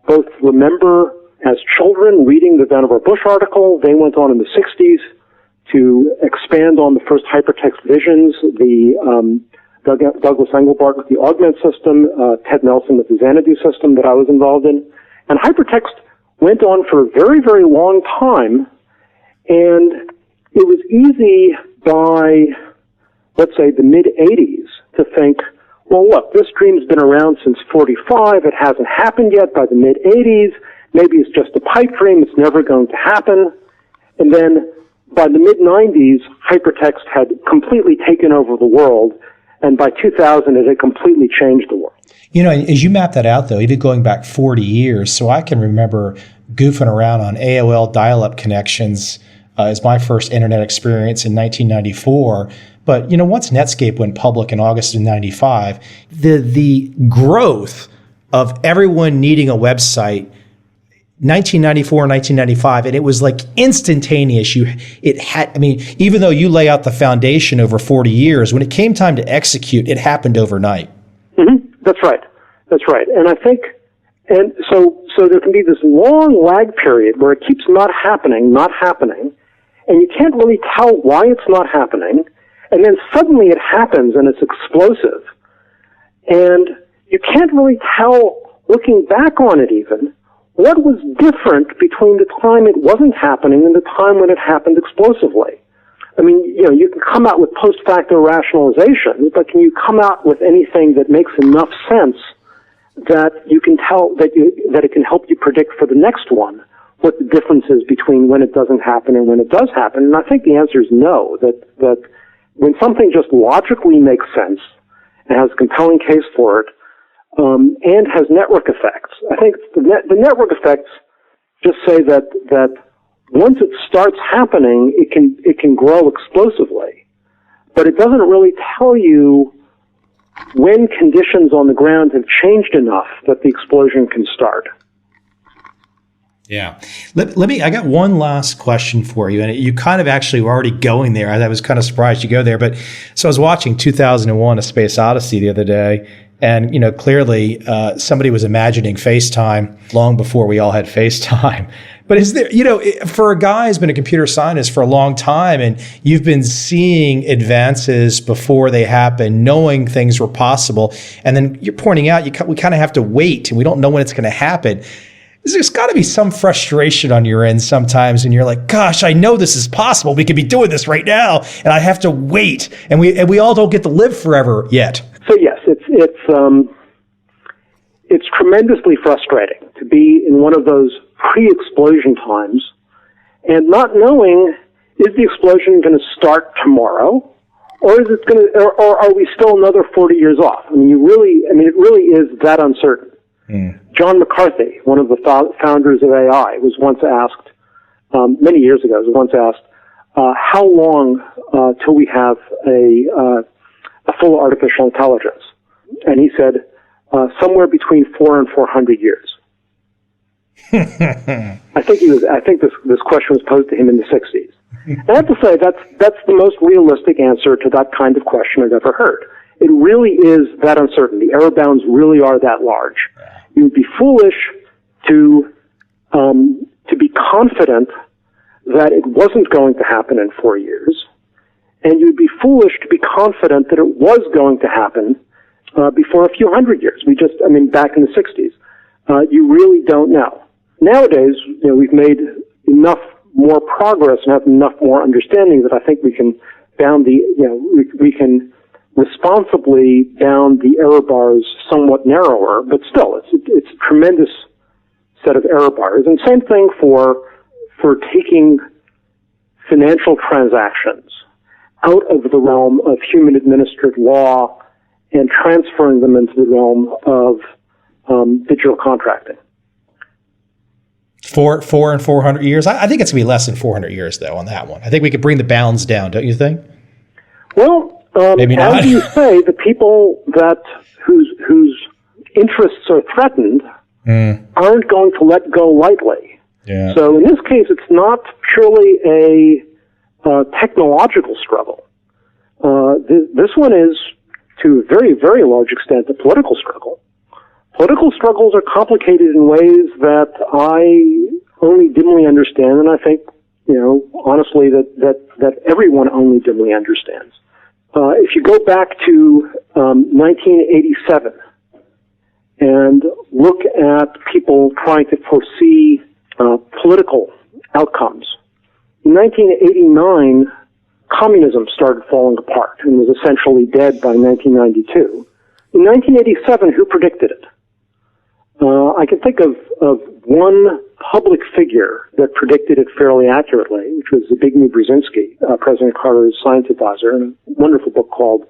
both remember as children reading the Vannevar Bush article. They went on in the 60s to expand on the first hypertext visions, Douglas Engelbart with the augment system, Ted Nelson with the Xanadu system that I was involved in. And hypertext went on for a very, very long time, and it was easy by, let's say, the mid-'80s to think, well, look, this dream's been around since 45. It hasn't happened yet by the mid-'80s. Maybe it's just a pipe dream. It's never going to happen. And then by the mid-'90s, hypertext had completely taken over the world, and by 2000, it had completely changed the world. As you map that out, though, even going back 40 years, so I can remember goofing around on AOL dial-up connections as my first internet experience in 1994. But, once Netscape went public in August of 95, the growth of everyone needing a website, 1994, 1995, and it was like instantaneous. Even though you lay out the foundation over 40 years, when it came time to execute, it happened overnight. Mm-hmm. That's right. And I think, and so there can be this long lag period where it keeps not happening, and you can't really tell why it's not happening, and then suddenly it happens and it's explosive. And you can't really tell, looking back on it even, what was different between the time it wasn't happening and the time when it happened explosively. I mean, you can come out with post facto rationalization, but can you come out with anything that makes enough sense that you can tell that it can help you predict for the next one what the difference is between when it doesn't happen and when it does happen? And I think the answer is no, that when something just logically makes sense and has a compelling case for it, and has network effects. I think the network effects just say that once it starts happening, it can grow explosively, but it doesn't really tell you when conditions on the ground have changed enough that the explosion can start. Yeah. I got one last question for you, and you kind of actually were already going there. I was kind of surprised you go there, but so I was watching 2001: A Space Odyssey the other day, and clearly somebody was imagining FaceTime long before we all had FaceTime. But is there, for a guy who's been a computer scientist for a long time, and you've been seeing advances before they happen, knowing things were possible, and then you're pointing out we kind of have to wait, and we don't know when it's going to happen. There's got to be some frustration on your end sometimes, and you're like, "Gosh, I know this is possible. We could be doing this right now, and I have to wait." And we all don't get to live forever yet. So yes, it's tremendously frustrating to be in one of those pre-explosion times and not knowing, is the explosion going to start tomorrow, or is it going to, or are we still another 40 years off? It really is that uncertain. John McCarthy, one of the founders of AI, was once asked, many years ago, how long till we have a full artificial intelligence? And he said, somewhere between 400 and 400 years. I think this question was posed to him in the 60s. And I have to say that's the most realistic answer to that kind of question I've ever heard. It really is that uncertain. The error bounds really are that large. You would be foolish to be confident that it wasn't going to happen in 4 years, and you'd be foolish to be confident that it was going to happen before a few hundred years. Back in the 60s, you really don't know. Nowadays, we've made enough more progress and have enough more understanding that I think we can we can responsibly bound the error bars somewhat narrower, but still, it's a tremendous set of error bars. And same thing for taking financial transactions out of the realm of human-administered law and transferring them into the realm of digital contracting. 400 years? I think it's going to be less than 400 years, though, on that one. I think we could bring the bounds down, don't you think? Well, maybe not. As you say, the people whose interests are threatened aren't going to let go lightly. Yeah. So in this case, it's not purely a technological struggle. This one is, to a very, very large extent, a political struggle. Political struggles are complicated in ways that I only dimly understand, and I think, honestly, that everyone only dimly understands. If you go back to 1987 and look at people trying to foresee political outcomes, in 1989, communism started falling apart and was essentially dead by 1992. In 1987, who predicted it? I can think of one public figure that predicted it fairly accurately, which was Zbigniew Brzezinski, President Carter's science advisor, in a wonderful book called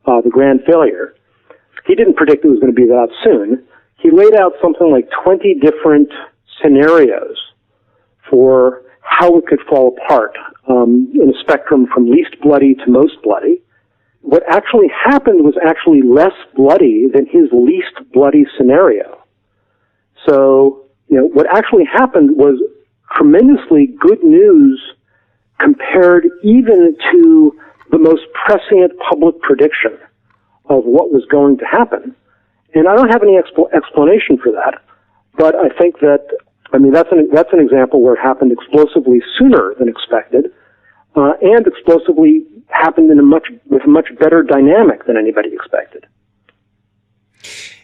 The Grand Failure. He didn't predict it was going to be that soon. He laid out something like 20 different scenarios for how it could fall apart in a spectrum from least bloody to most bloody. what actually happened was actually less bloody than his least bloody scenario. So, what actually happened was tremendously good news compared even to the most prescient public prediction of what was going to happen. And I don't have any explanation for that, but I think that, that's an example where it happened explosively sooner than expected, and explosively happened with a much better dynamic than anybody expected.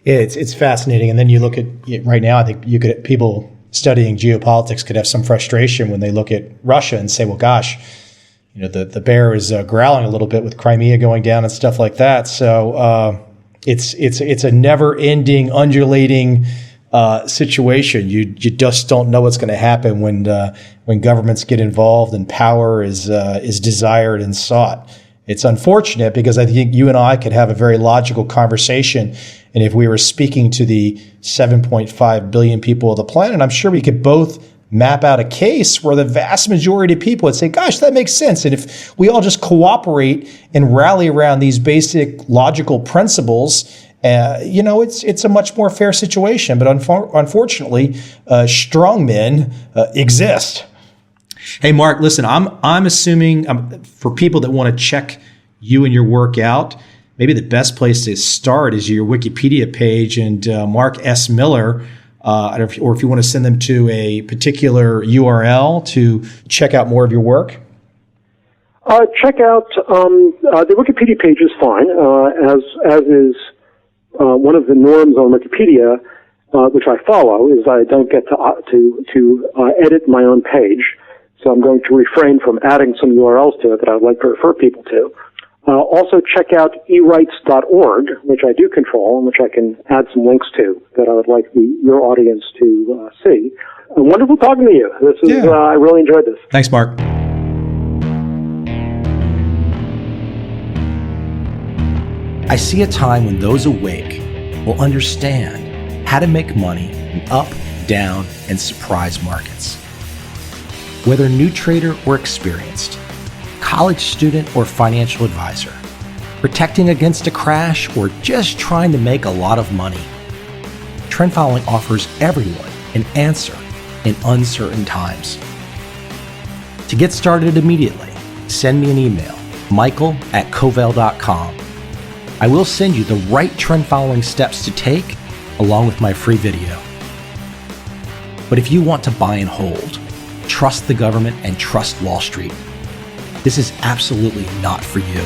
It's fascinating. And then you look at right now, I think people studying geopolitics could have some frustration when they look at Russia and say, well, gosh, the bear is growling a little bit with Crimea going down and stuff like that. So it's a never-ending, undulating situation. You just don't know what's going to happen when governments get involved and power is desired and sought. It's unfortunate because I think you and I could have a very logical conversation. And if we were speaking to the 7.5 billion people of the planet, I'm sure we could both map out a case where the vast majority of people would say, gosh, that makes sense. And if we all just cooperate and rally around these basic logical principles, it's a much more fair situation. But unfortunately, strong men exist. Hey, Mark, listen, I'm assuming for people that want to check you and your work out, maybe the best place to start is your Wikipedia page and Mark S. Miller, or if you want to send them to a particular URL to check out more of your work. Check out the Wikipedia page is fine, as is one of the norms on Wikipedia, which I follow, is I don't get to edit my own page. So I'm going to refrain from adding some URLs to it that I would like to refer people to. Also check out erights.org, which I do control and which I can add some links to that I would like your audience to see. Wonderful talking to you. I really enjoyed this. Thanks, Mark. I see a time when those awake will understand how to make money in up, down, and surprise markets. Whether new trader or experienced, college student or financial advisor, protecting against a crash or just trying to make a lot of money, trend following offers everyone an answer in uncertain times. To get started immediately, send me an email, michael@covel.com. I will send you the right trend following steps to take along with my free video. But if you want to buy and hold, trust the government and trust Wall Street, this is absolutely not for you.